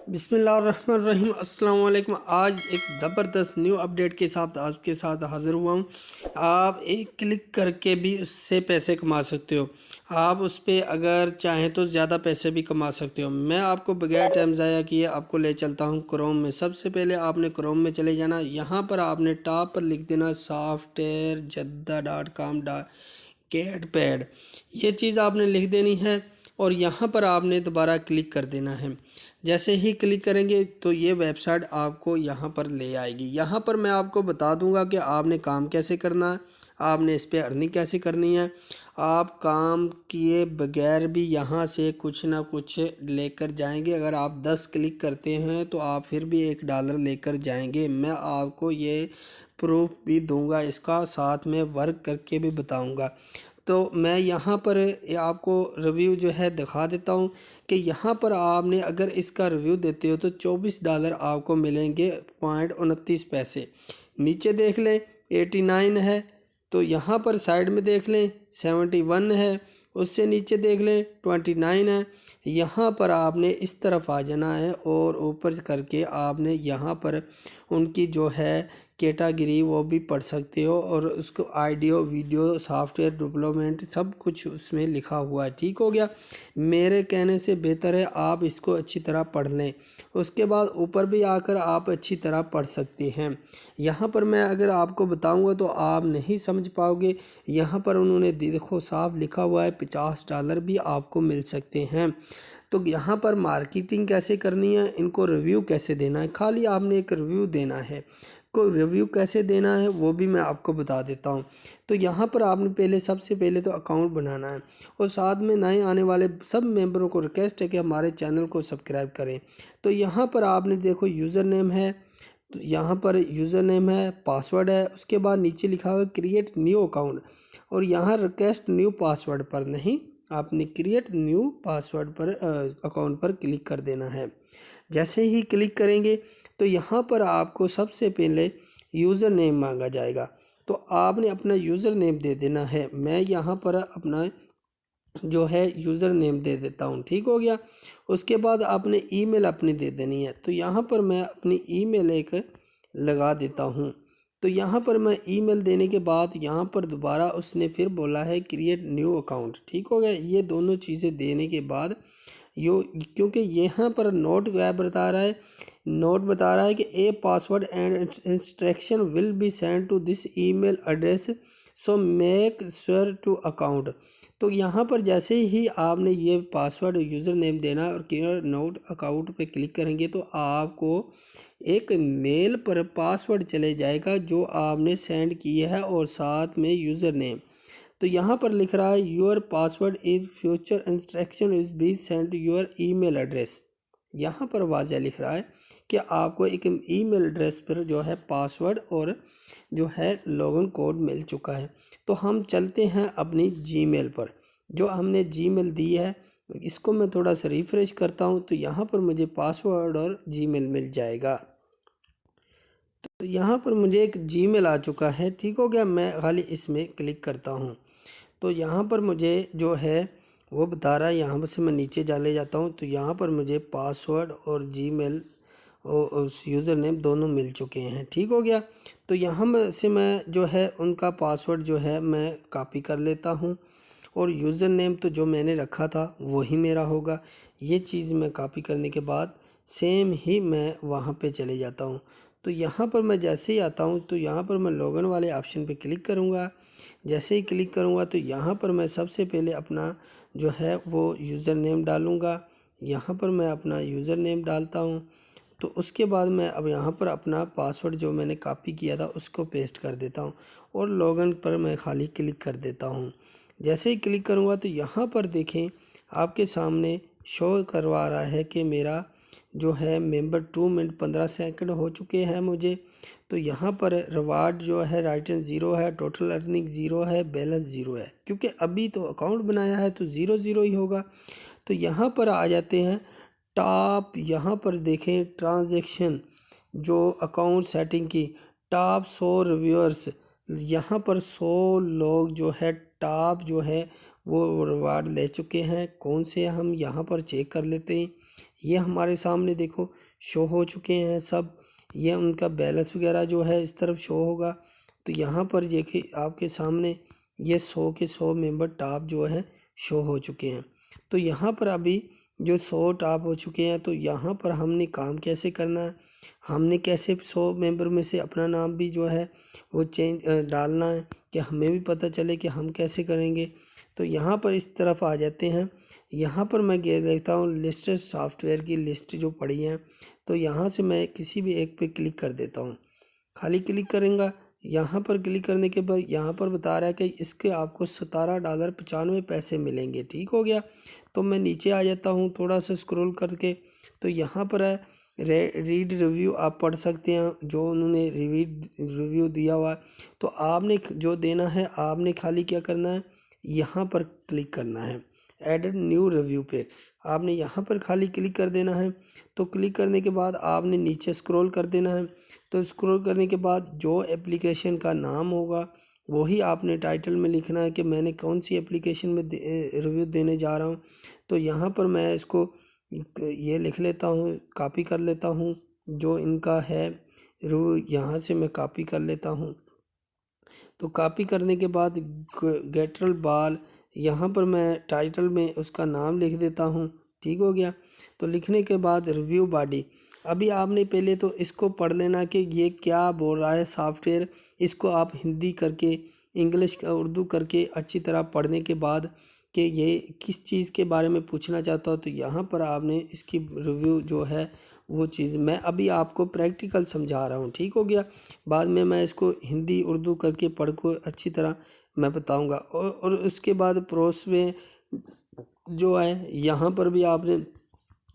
बिस्मिल्लाहिर्रहमानिर्रहीम अस्सलाम वालेकुम। आज एक ज़बरदस्त न्यू अपडेट के साथ आपके साथ हाज़िर हुआ हूँ। आप एक क्लिक करके भी उससे पैसे कमा सकते हो। आप उस पर अगर चाहें तो ज़्यादा पैसे भी कमा सकते हो। मैं आपको बगैर टाइम ज़ाया किए आपको ले चलता हूँ क्रोम में। सबसे पहले आपने क्रोम में चले जाना। यहाँ पर आपने टॉप पर लिख देना softwarejadda.com.KEDPAD। ये चीज़ आपने लिख देनी है और यहाँ पर आपने दोबारा क्लिक कर देना है। जैसे ही क्लिक करेंगे तो ये वेबसाइट आपको यहाँ पर ले आएगी। यहाँ पर मैं आपको बता दूँगा कि आपने काम कैसे करना है, आपने इस पर अर्निंग कैसे करनी है। आप काम किए बगैर भी यहाँ से कुछ ना कुछ लेकर जाएंगे। अगर आप 10 क्लिक करते हैं तो आप फिर भी $1 लेकर जाएंगे। मैं आपको ये प्रूफ भी दूंगा, इसका साथ में वर्क करके भी बताऊंगा। तो मैं यहाँ पर आपको रिव्यू जो है दिखा देता हूँ कि यहाँ पर आपने अगर इसका रिव्यू देते हो तो $24 आपको मिलेंगे .29। नीचे देख लें 89 है, तो यहाँ पर साइड में देख लें 71 है, उससे नीचे देख लें 29 है। यहाँ पर आपने इस तरफ आ जाना है और ऊपर करके आपने यहाँ पर उनकी जो है कैटेगरी वो भी पढ़ सकते हो और उसको ऑडियो वीडियो सॉफ्टवेयर डेवलपमेंट सब कुछ उसमें लिखा हुआ है। ठीक हो गया। मेरे कहने से बेहतर है आप इसको अच्छी तरह पढ़ लें, उसके बाद ऊपर भी आकर आप अच्छी तरह पढ़ सकते हैं। यहाँ पर मैं अगर आपको बताऊँगा तो आप नहीं समझ पाओगे। यहाँ पर उन्होंने देखो साफ लिखा हुआ है $50 भी आपको मिल सकते हैं। तो यहाँ पर मार्केटिंग कैसे करनी है, इनको रिव्यू कैसे देना है, खाली आपने एक रिव्यू देना है। को रिव्यू कैसे देना है वो भी मैं आपको बता देता हूँ। तो यहाँ पर आपने सबसे पहले तो अकाउंट बनाना है और साथ में नए आने वाले सब मेंबरों को रिक्वेस्ट है कि हमारे चैनल को सब्सक्राइब करें। तो यहाँ पर आपने देखो यूज़र नेम है, तो यहाँ पर यूज़र नेम है, पासवर्ड है, उसके बाद नीचे लिखा हुआ है क्रिएट न्यू अकाउंट और यहाँ रिक्वेस्ट न्यू पासवर्ड पर नहीं, आपने क्रिएट न्यू पासवर्ड पर अकाउंट पर क्लिक कर देना है। जैसे ही क्लिक करेंगे तो यहाँ पर आपको सबसे पहले यूज़र नेम मांगा जाएगा, तो आपने अपना यूज़र नेम दे देना है। मैं यहाँ पर अपना जो है यूज़र नेम दे देता हूँ। ठीक हो गया। उसके बाद आपने ईमेल अपनी दे देनी है, तो यहाँ पर मैं अपनी ईमेल एक लगा देता हूँ। तो यहाँ पर मैं ईमेल देने के बाद यहाँ पर दोबारा उसने फिर बोला है क्रिएट न्यू अकाउंट। ठीक हो गया। ये दोनों चीज़ें देने के बाद क्योंकि यहाँ पर नोट क्या बता रहा है, नोट बता रहा है कि a password and instruction will be send to this email address so make sure to account. तो यहाँ पर जैसे ही आपने ये पासवर्ड यूज़र नेम देना और क्लियर नोट अकाउंट पे क्लिक करेंगे तो आपको एक मेल पर पासवर्ड चले जाएगा जो आपने सेंड किया है और साथ में यूज़र नेम। तो यहाँ पर लिख रहा है your password is future instruction is be send your email address. यहाँ पर वाज़ह लिख रहा है कि आपको एक ईमेल एड्रेस पर जो है पासवर्ड और जो है लॉगिन कोड मिल चुका है। तो हम चलते हैं अपनी जीमेल पर, जो हमने जीमेल दी है इसको मैं थोड़ा सा रिफ़्रेश करता हूँ तो यहाँ पर मुझे पासवर्ड और जीमेल मिल जाएगा। तो यहाँ पर मुझे एक जीमेल आ चुका है। ठीक हो गया। मैं खाली इसमें क्लिक करता हूँ तो यहाँ पर मुझे जो है वो बता रहा है, यहाँ से मैं नीचे ले जाता हूँ तो यहाँ पर मुझे पासवर्ड और जीमेल और उस यूज़र नेम दोनों मिल चुके हैं। ठीक हो गया। तो यहाँ से मैं जो है उनका पासवर्ड जो है मैं कॉपी कर लेता हूँ और यूज़र नेम तो जो मैंने रखा था वही मेरा होगा। ये चीज़ मैं कॉपी करने के बाद सेम ही मैं वहाँ पे चले जाता हूँ। तो यहाँ पर मैं जैसे ही आता हूँ तो यहाँ पर मैं लॉगिन वाले ऑप्शन पे क्लिक करूँगा। जैसे ही क्लिक करूँगा तो यहाँ पर मैं सबसे पहले अपना जो है वो यूज़र नेम डालूँगा। यहाँ पर मैं अपना यूज़र नेम डालता हूँ तो उसके बाद मैं अब यहाँ पर अपना पासवर्ड जो मैंने कॉपी किया था उसको पेस्ट कर देता हूँ और लॉगिन पर मैं खाली क्लिक कर देता हूँ। जैसे ही क्लिक करूँगा तो यहाँ पर देखें आपके सामने शो करवा रहा है कि मेरा जो है मेंबर 2 मिनट 15 सेकंड हो चुके हैं मुझे। तो यहाँ पर रिवार्ड जो है राइटन 0 है, टोटल अर्निंग 0 है, बैलेंस 0 है, क्योंकि अभी तो अकाउंट बनाया है तो 0 ही होगा। तो यहाँ पर आ जाते हैं टॉप, यहाँ पर देखें ट्रांजैक्शन जो अकाउंट सेटिंग की टॉप 100 रिव्यूअर्स, यहाँ पर 100 लोग जो है टॉप जो है वो रिवार्ड ले चुके हैं। कौन से हम यहाँ पर चेक कर लेते हैं। ये हमारे सामने देखो शो हो चुके हैं सब। ये उनका बैलेंस वगैरह जो है इस तरफ शो होगा। तो यहाँ पर देखिए आपके सामने ये 100 के 100 मेंबर टॉप जो है शो हो चुके हैं। तो यहाँ पर अभी जो 100 टॉप हो चुके हैं, तो यहाँ पर हमने काम कैसे करना है, हमने कैसे 100 मेंबर में से अपना नाम भी जो है वो चेंज डालना है, कि हमें भी पता चले कि हम कैसे करेंगे। तो यहाँ पर इस तरफ आ जाते हैं। यहाँ पर मैं देखता हूँ लिस्ट सॉफ्टवेयर की लिस्ट जो पड़ी है। तो यहाँ से मैं किसी भी एक पे क्लिक कर देता हूँ। खाली क्लिक करेंगे, यहाँ पर क्लिक करने के बाद यहाँ पर बता रहा है कि इसके आपको $17.95 मिलेंगे। ठीक हो गया। तो मैं नीचे आ जाता हूँ थोड़ा सा स्क्रॉल करके। तो यहाँ पर है रीड रिव्यू, आप पढ़ सकते हैं जो उन्होंने रिव्यू दिया हुआ है। तो आपने जो देना है, आपने खाली क्या करना है, यहाँ पर क्लिक करना है एडेड न्यू रिव्यू पे। आपने यहाँ पर खाली क्लिक कर देना है। तो क्लिक करने के बाद आपने नीचे स्क्रॉल कर देना है। तो स्क्रॉल करने के बाद जो एप्लीकेशन का नाम होगा वही आपने टाइटल में लिखना है कि मैंने कौन सी एप्लीकेशन में रिव्यू देने जा रहा हूँ। तो यहाँ पर मैं इसको ये लिख लेता हूँ, कॉपी कर लेता हूँ जो इनका है रिव्यू, यहाँ से मैं कॉपी कर लेता हूँ। तो कॉपी करने के बाद गेटरल बाल, यहाँ पर मैं टाइटल में उसका नाम लिख देता हूँ। ठीक हो गया। तो लिखने के बाद रिव्यू बॉडी, अभी आपने पहले तो इसको पढ़ लेना कि ये क्या बोल रहा है सॉफ्टवेयर। इसको आप हिंदी करके, इंग्लिश का उर्दू करके अच्छी तरह पढ़ने के बाद कि ये किस चीज़ के बारे में पूछना चाहता हो, तो यहाँ पर आपने इसकी रिव्यू जो है वो चीज़ मैं अभी आपको प्रैक्टिकल समझा रहा हूँ। ठीक हो गया। बाद में मैं इसको हिंदी उर्दू करके पढ़ को अच्छी तरह मैं बताऊँगा। और उसके बाद प्रोस में जो है यहाँ पर भी आपने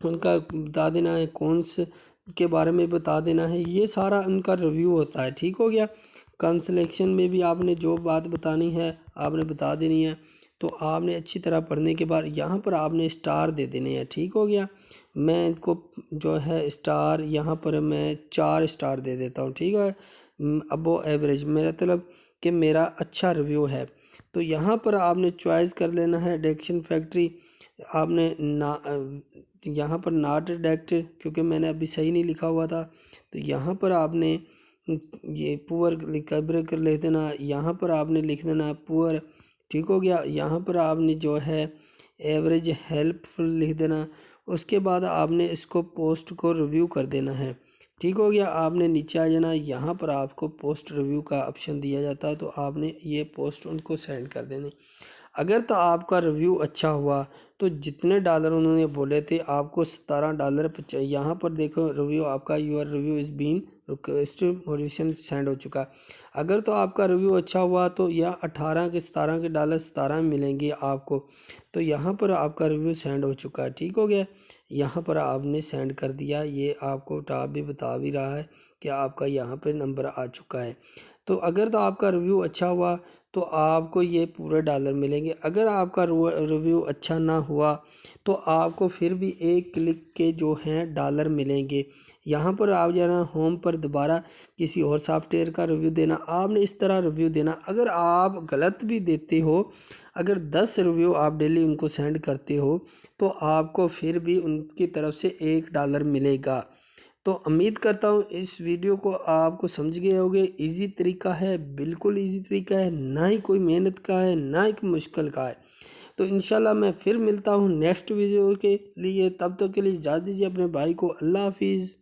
उनका बता देना है, कौन से के बारे में बता देना है। ये सारा उनका रिव्यू होता है। ठीक हो गया। कंसलेक्शन में भी आपने जो बात बतानी है आपने बता देनी है। तो आपने अच्छी तरह पढ़ने के बाद यहाँ पर आपने स्टार दे देने हैं। ठीक हो गया। मैं इनको जो है स्टार यहाँ पर मैं 4 स्टार दे देता हूँ। ठीक है। अबो एवरेज मेरा मतलब कि मेरा अच्छा रिव्यू है। तो यहाँ पर आपने चॉइस कर लेना है डिक्शन फैक्ट्री। आपने ना यहाँ पर नॉट डिडक्ट, क्योंकि मैंने अभी सही नहीं लिखा हुआ था। तो यहाँ पर आपने ये पुअर लिख देना, यहाँ पर आपने लिख देना पुअर। ठीक हो गया। यहाँ पर आपने जो है एवरेज हेल्पफुल लिख देना। उसके बाद आपने इसको पोस्ट को रिव्यू कर देना है। ठीक हो गया। आपने नीचे आ जाना, यहाँ पर आपको पोस्ट रिव्यू का ऑप्शन दिया जाता है। तो आपने ये पोस्ट उनको सेंड कर देने। अगर तो आपका रिव्यू अच्छा हुआ तो जितने डॉलर उन्होंने बोले थे आपको $17 यहाँ पर देखो रिव्यू आपका your review is been requested modification send हो चुका। अगर तो आपका रिव्यू अच्छा हुआ तो यह 18 के 17 के डॉलर 17 मिलेंगे आपको। तो यहाँ पर आपका रिव्यू सेंड हो चुका है। ठीक हो गया। यहाँ पर आपने सेंड कर दिया। ये आपको टॉप भी बता भी रहा है कि आपका यहाँ पे नंबर आ चुका है। तो अगर तो आपका रिव्यू अच्छा हुआ तो आपको ये पूरे डॉलर मिलेंगे। अगर आपका रिव्यू अच्छा ना हुआ तो आपको फिर भी एक क्लिक के जो हैं डॉलर मिलेंगे। यहाँ पर आप जाना होम पर, दोबारा किसी और सॉफ्टवेयर का रिव्यू देना। आपने इस तरह रिव्यू देना। अगर आप गलत भी देते हो, अगर 10 रिव्यू आप डेली उनको सेंड करते हो तो आपको फिर भी उनकी तरफ से $1 मिलेगा। तो उम्मीद करता हूँ इस वीडियो को आपको समझ गए होंगे। इजी तरीका है, बिल्कुल इजी तरीका है, ना ही कोई मेहनत का है ना ही कोई मुश्किल का है। तो इंशाल्लाह मैं फिर मिलता हूँ नेक्स्ट वीडियो के लिए। तब तक के लिए इजाज़त दीजिए अपने भाई को। अल्लाह हाफिज़।